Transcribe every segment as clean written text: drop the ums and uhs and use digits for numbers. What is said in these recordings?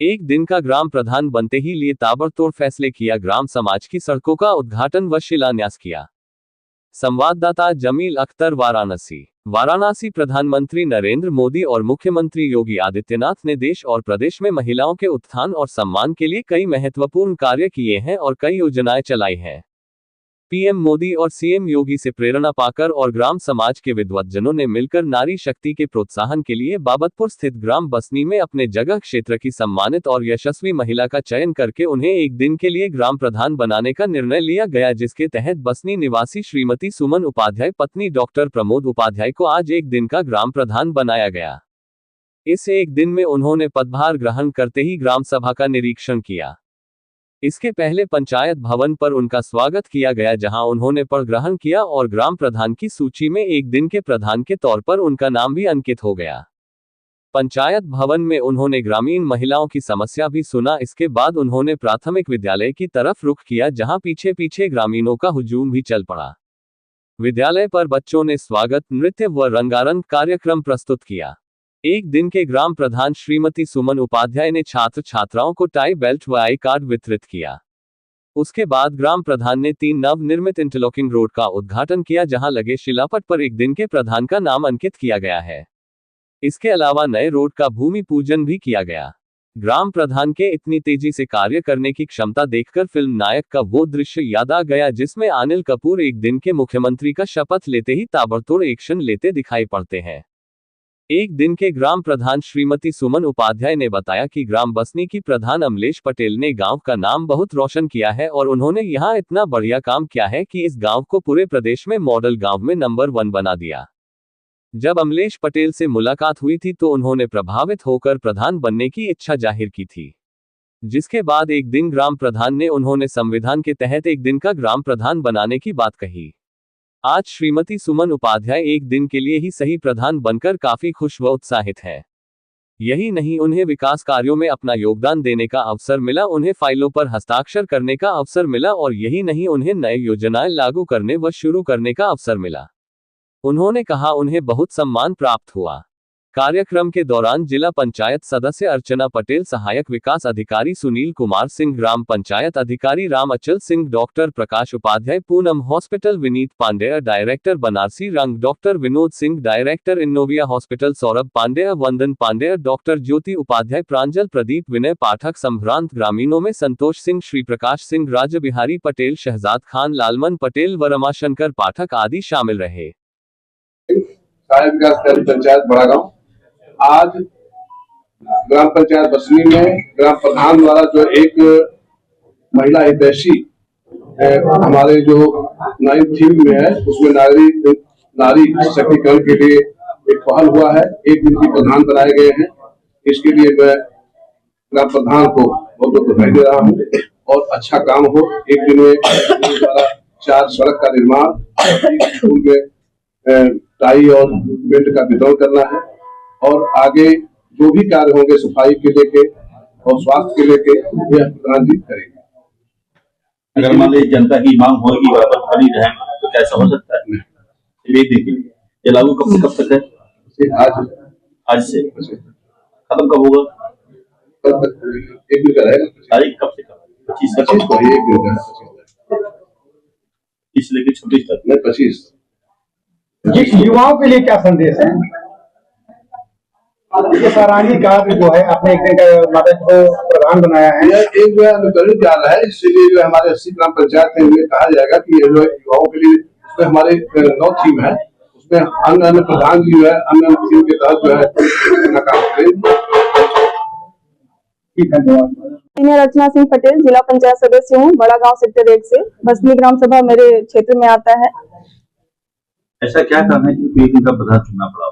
एक दिन का ग्राम प्रधान बनते ही लिए ताबड़तोड़ फैसले किया, ग्राम समाज की सड़कों का उद्घाटन व शिलान्यास किया। संवाददाता जमील अख्तर, वाराणसी। वाराणसी। प्रधानमंत्री नरेंद्र मोदी और मुख्यमंत्री योगी आदित्यनाथ ने देश और प्रदेश में महिलाओं के उत्थान और सम्मान के लिए कई महत्वपूर्ण कार्य किए हैं और कई योजनाएं चलाई हैं। पीएम मोदी और सीएम योगी से प्रेरणा पाकर और ग्राम समाज के विद्वतजनों ने मिलकर नारी शक्ति के प्रोत्साहन के लिए बाबतपुर स्थित ग्राम बसनी में अपने जगह क्षेत्र की सम्मानित और यशस्वी महिला का चयन करके उन्हें एक दिन के लिए ग्राम प्रधान बनाने का निर्णय लिया गया, जिसके तहत बसनी निवासी श्रीमती सुमन उपाध्याय पत्नी डॉक्टर प्रमोद उपाध्याय को आज एक दिन का ग्राम प्रधान बनाया गया। इस एक दिन में उन्होंने पदभार ग्रहण करते ही ग्राम सभा का निरीक्षण किया। इसके पहले पंचायत भवन पर उनका स्वागत किया गया, जहां उन्होंने पद ग्रहण किया और ग्राम प्रधान की सूची में एक दिन के प्रधान के तौर पर उनका नाम भी अंकित हो गया। पंचायत भवन में उन्होंने ग्रामीण महिलाओं की समस्या भी सुना। इसके बाद उन्होंने प्राथमिक विद्यालय की तरफ रुख किया, जहां पीछे पीछे ग्रामीणों का हुजूम भी चल पड़ा। विद्यालय पर बच्चों ने स्वागत नृत्य व रंगारंग कार्यक्रम प्रस्तुत किया। एक दिन के ग्राम प्रधान श्रीमती सुमन उपाध्याय ने छात्र छात्राओं को टाई बेल्ट व आई कार्ड वितरित किया। उसके बाद ग्राम प्रधान ने 3 नव निर्मित इंटरलॉकिंग रोड का उद्घाटन किया, जहां लगे शिलापट पर एक दिन के प्रधान का नाम अंकित किया गया है। इसके अलावा नए रोड का भूमि पूजन भी किया गया। ग्राम प्रधान के इतनी तेजी से कार्य करने की क्षमता देखकर फिल्म नायक का वो दृश्य याद आ गया, जिसमें अनिल कपूर एक दिन के मुख्यमंत्री का शपथ लेते ही ताबड़तोड़ एक्शन लेते दिखाई पड़ते हैं। एक दिन के ग्राम प्रधान श्रीमती सुमन उपाध्याय ने बताया कि ग्राम बसनी की प्रधान अमलेश पटेल ने गांव का नाम बहुत रोशन किया है और उन्होंने यहां इतना बढ़िया काम किया है कि इस गांव को पूरे प्रदेश में मॉडल गांव में नंबर 1 बना दिया। जब अमलेश पटेल से मुलाकात हुई थी तो उन्होंने प्रभावित होकर प्रधान बनने की इच्छा जाहिर की थी, जिसके बाद एक दिन ग्राम प्रधान ने उन्होंने संविधान के तहत एक दिन का ग्राम प्रधान बनाने की बात कही। आज श्रीमती सुमन उपाध्याय एक दिन के लिए ही सही प्रधान बनकर काफी खुश व उत्साहित है। यही नहीं, उन्हें विकास कार्यों में अपना योगदान देने का अवसर मिला, उन्हें फाइलों पर हस्ताक्षर करने का अवसर मिला और यही नहीं, उन्हें नए योजनाएं लागू करने व शुरू करने का अवसर मिला। उन्होंने कहा उन्हें बहुत सम्मान प्राप्त हुआ। कार्यक्रम के दौरान जिला पंचायत सदस्य अर्चना पटेल, सहायक विकास अधिकारी सुनील कुमार सिंह, ग्राम पंचायत अधिकारी Ram Achal Singh, doctor Prakash Upadhyay, Poonam hospital Vineet Pandey, director Banarasi Rang doctor Vinod Singh, director Innovia hospital Saurabh Pandey, Vandan Pandey, doctor Jyoti Upadhyay, Pranjal Pradeep, Vinay Pathak, संभ्रांत ग्रामीणों में संतोष सिंह, श्री प्रकाश सिंह, राज बिहारी पटेल, शहजाद खान, लालमन पटेल व रमाशंकर पाठक आदि शामिल रहे। पंचायत बड़ागांव आज ग्राम पंचायत बसनी में ग्राम प्रधान द्वारा जो एक महिला हितैषी हमारे जो 9th थीम में है, उसमें नारी सशक्तिकरण के लिए एक पहल हुआ है। एक दिन की प्रधान बनाए गए हैं। इसके लिए मैं ग्राम प्रधान को बहुत बधाई दे रहा हूँ और अच्छा काम हो। एक दिन में द्वारा 4 सड़क का निर्माण, स्कूल में टाई और बेल्ट का वितरण करना है और आगे जो भी कार्य होंगे सफाई के लेके और स्वास्थ्य के लेके यह प्रधान जी करेंगे। अगर मान लीजिए जनता की मांग होगी बराबर खड़ी रहे तो कैसा हो सकता है? एक दिन के लिए ये लागू कब से कब तक है? आज से खत्म कब होगा? एक दिन का रहेगा। तारीख कब से कब? 25 को एक दिन का 25 लेके 26 तक। नहीं 25। ये युवाओं के लिए क्या संदेश है? ये सराहनीय कार्य जो है आपने एक दिन का मदद को प्रधान बनाया है, यह एक अनुकरण जा रहा है। इसलिए जो हमारे 80 ग्राम पंचायत है उन्हें कहा जाएगा कि ये जो युवाओं के लिए उसमें हमारे 9 थीम है, उसमें अन्य प्रधान जी जो है अन्य थीम के तहत जो है काम करेंगे। मैं रचना सिंह पटेल, जिला पंचायत सदस्य हूँ, बड़ा गांव सेक्टर 1 से। बसनी ग्राम सभा मेरे क्षेत्र में आता है। ऐसा क्या काम है कि एक दिन का प्रधान चुनना पड़ा?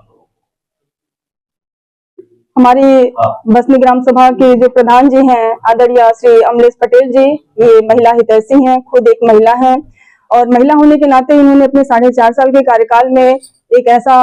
हमारी बसनी ग्राम सभा के जो प्रधान जी हैं आदरणीय श्री अमलेश पटेल जी, ये महिला हितैषी हैं, खुद एक महिला हैं और महिला होने के नाते इन्होंने अपने 4.5 साल के कार्यकाल में एक ऐसा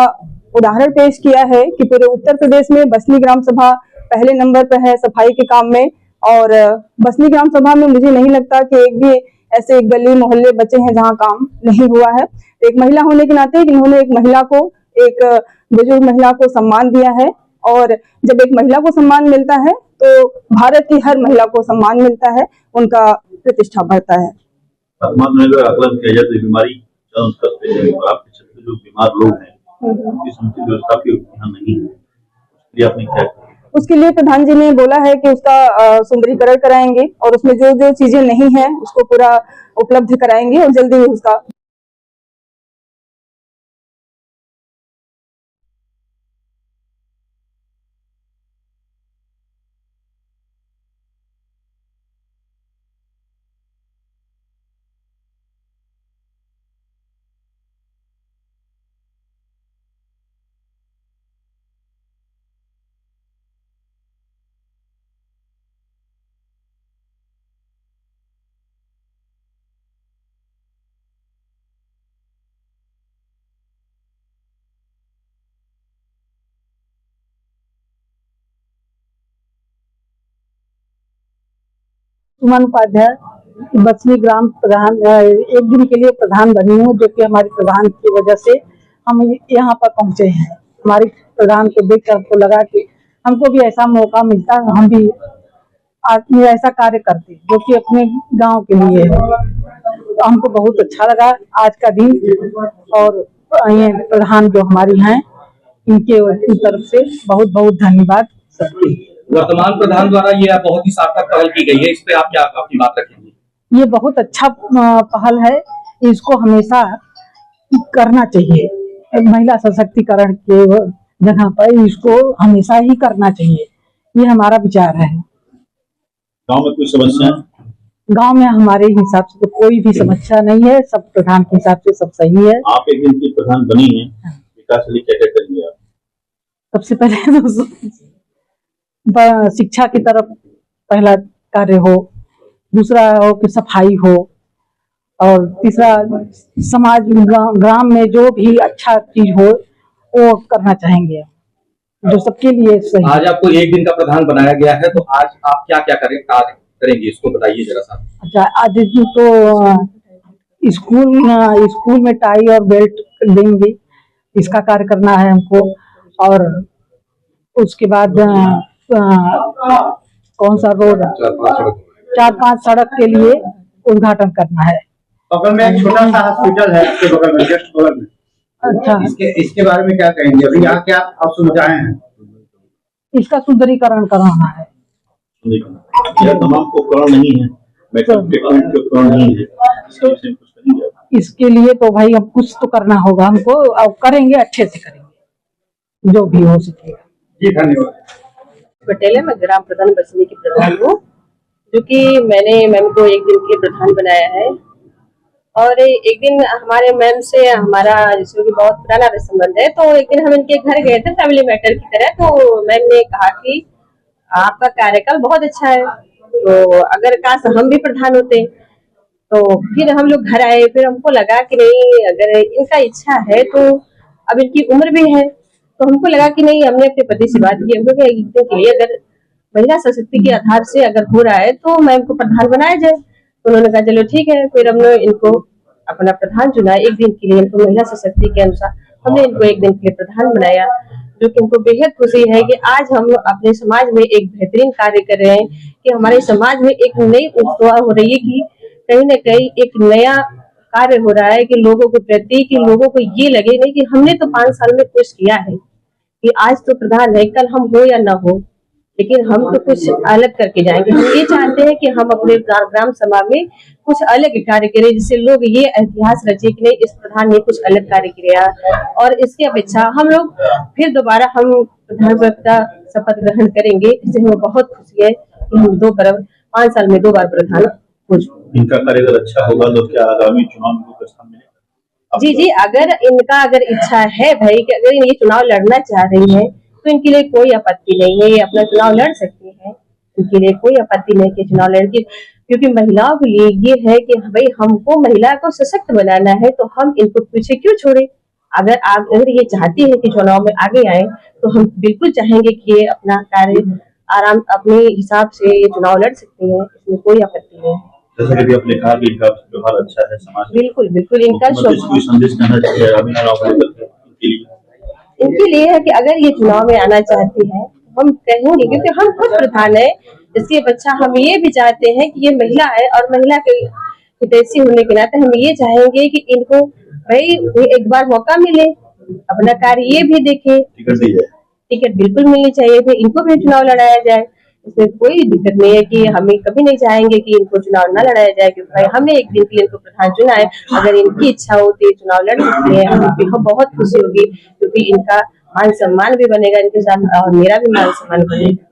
उदाहरण पेश किया है कि पूरे उत्तर प्रदेश में बसनी ग्राम सभा पहले नंबर पर है सफाई के काम में। और बसनी ग्राम सभा में मुझे नहीं लगता कि एक भी ऐसे गली मोहल्ले बचे हैं जहाँ काम नहीं हुआ है। एक महिला होने के नाते इन्होंने एक महिला को, एक बुजुर्ग महिला को सम्मान दिया है और जब एक महिला को सम्मान मिलता है तो भारत की हर महिला को सम्मान मिलता है, उनका प्रतिष्ठा बढ़ता है। वर्तमान में अगर आकलन किया जाए तो बीमारी करते हैं और आपके क्षेत्र में जो बीमार लोग हैं उनकी समुचित व्यवस्था की यहाँ नहीं है, इसलिए आपने क्या किया? उसके लिए प्रधान जी ने बोला है कि उसका सुंदरीकरण कराएंगे और उसमें जो जो चीजें नहीं है उसको पूरा उपलब्ध कराएंगे और जल्दी ही उसका सुमन उपाध्याय बसनी ग्राम प्रधान एक दिन के लिए प्रधान बनी हूँ, जो कि हमारे प्रधान की वजह से हम यहाँ पर पहुँचे हैं। हमारे प्रधान को देखकर हमको लगा कि हमको भी ऐसा मौका मिलता, हम भी आज ऐसा कार्य करते जो कि अपने गांव के लिए है। तो हमको बहुत अच्छा लगा आज का दिन, और ये प्रधान जो हमारी हैं इनके तरफ से बहुत बहुत धन्यवाद सबके। वर्तमान प्रधान द्वारा ये बहुत ही सार्थक पहल की गई है, इस पे आप क्या अपनी बात रखेंगे? ये बहुत अच्छा पहल है, इसको हमेशा करना चाहिए। महिला सशक्तिकरण के जगह पर इसको हमेशा ही करना चाहिए, ये हमारा विचार है। गांव में कोई समस्या? गांव में हमारे हिसाब से तो कोई भी समस्या नहीं है, सब प्रधान के हिसाब से सब सही है। आप एक दिन की प्रधान बनी है, विकास के लिए क्या क्या करेंगे आप? सबसे पहले तो शिक्षा की तरफ पहला कार्य हो, दूसरा हो कि सफाई हो, और तीसरा समाज ग्राम में जो भी अच्छा चीज हो वो करना चाहेंगे, जो सबके लिए सही। आज आपको एक दिन का प्रधान बनाया गया है, तो आज आप क्या क्या करेंगे इसको बताइए जरा सा। अच्छा, आज तो स्कूल में टाई और बेल्ट देंगे, इसका कार्य करना है हमको। और उसके बाद कौन सा रोड, 4-5 सड़क के लिए उद्घाटन करना है। बगल में एक छोटा सा हॉस्पिटल है, इसके बगल में, जस्ट बगल में। अच्छा, इसके बारे में क्या कहेंगे? अभी यहाँ क्या असुविधाएं हैं? इसका सुंदरीकरण कराना है। यह तमाम उपकरण नहीं है, मेडिकल उपकरण नहीं है, इसके लिए तो भाई अब कुछ तो करना होगा हमको, अब करेंगे, अच्छे से करेंगे जो भी हो सकेगा। जी धन्यवाद। पटेल है, मैं ग्राम प्रधान बसनी की प्रधान हूँ, जो कि मैंने मैम को एक दिन के प्रधान बनाया है। और एक दिन हमारे मैम से हमारा जिसमें कि बहुत पुराना संबंध है, तो एक दिन हम इनके घर गए थे फैमिली मैटर की तरह। तो मैम ने कहा कि आपका कार्यकाल बहुत अच्छा है, तो अगर काश हम भी प्रधान होते। तो फिर हम लोग घर आए, फिर हमको लगा कि नहीं, अगर इनका इच्छा है तो अब इनकी उम्र भी है, तो हमको लगा कि नहीं, हमने अपने पति से बात की, हमको एक दिन के लिए अगर महिला सशक्ति के आधार से अगर हो रहा है तो मैम को प्रधान बनाया जाए। तो उन्होंने कहा चलो ठीक है। फिर हमने इनको अपना प्रधान चुना एक दिन के लिए, इनको महिला सशक्ति के अनुसार हमने इनको एक दिन के लिए प्रधान बनाया, जो कि हमको बेहद खुशी है कि आज हम अपने समाज में एक बेहतरीन कार्य कर रहे हैं, कि हमारे समाज में एक नई उत्साह हो रही है कि कहीं न कहीं एक नया कार्य हो रहा है कि लोगों के प्रति, कि लोगों को ये लगे नहीं कि हमने तो 5 साल में कुछ किया है, कि आज तो प्रधान है, कल हम हो या ना हो, लेकिन हम तो कुछ अलग करके जाएंगे। हम ये चाहते हैं कि हम अपने ग्राम सभा में कुछ अलग कार्य करें, जिससे लोग ये इतिहास रचे कि नहीं, इस प्रधान ने कुछ अलग कार्य किया। और इसकी अपेक्षा हम लोग फिर दोबारा हम प्रधान का शपथ ग्रहण करेंगे। इससे हमें बहुत खुशी है कि हम 5 साल में 2 बार प्रधान हो चुके। इनका कार्य अच्छा होगा तो क्या आगामी चुनाव में स्थान मिलेगा? जी, अगर इच्छा है भाई कि अगर ये चुनाव लड़ना चाह रही है तो इनके लिए कोई आपत्ति नहीं है, ये अपना चुनाव लड़ सकती है। इनके लिए कोई आपत्ति नहीं कि चुनाव लड़की, क्योंकि महिलाओं के लिए ये है कि भाई हमको महिला को सशक्त बनाना है, तो हम इनको पीछे क्यों छोड़े। अगर ये चाहती है कि चुनाव में आगे आए, तो हम बिल्कुल चाहेंगे कि ये अपना कार्य आराम अपने हिसाब से ये चुनाव लड़ सकती है, इसमें कोई आपत्ति नहीं है। जैसा कि आपने कहा कि इनका व्यवहार अच्छा है समाज में, बिल्कुल इनका कोई संदेश देना चाहिए अभी चुनाव को लेकर इनके लिए है कि अगर ये चुनाव में आना चाहती है हम कहेंगे, क्योंकि हम खुद प्रधान है इसके बच्चा। हम ये भी चाहते हैं कि ये महिला है और महिला के हितैषी होने के नाते हम ये चाहेंगे कि इनको भाई एक बार मौका मिले, अपना कार्य ये भी देखे, टिकट दी जाए, टिकट बिल्कुल मिलनी चाहिए, फिर इनको भी चुनाव लड़ाया जाए। इसमें कोई दिक्कत नहीं है कि हमें कभी नहीं चाहेंगे कि इनको चुनाव न लड़ाया जाए, क्योंकि भाई हमने एक दिन के लिए इनको प्रधान चुना है। अगर इनकी इच्छा होती है चुनाव लड़ सकते हैं, हमें बहुत खुशी होगी, क्योंकि इनका मान सम्मान भी बनेगा इनके साथ और मेरा भी मान सम्मान बनेगा।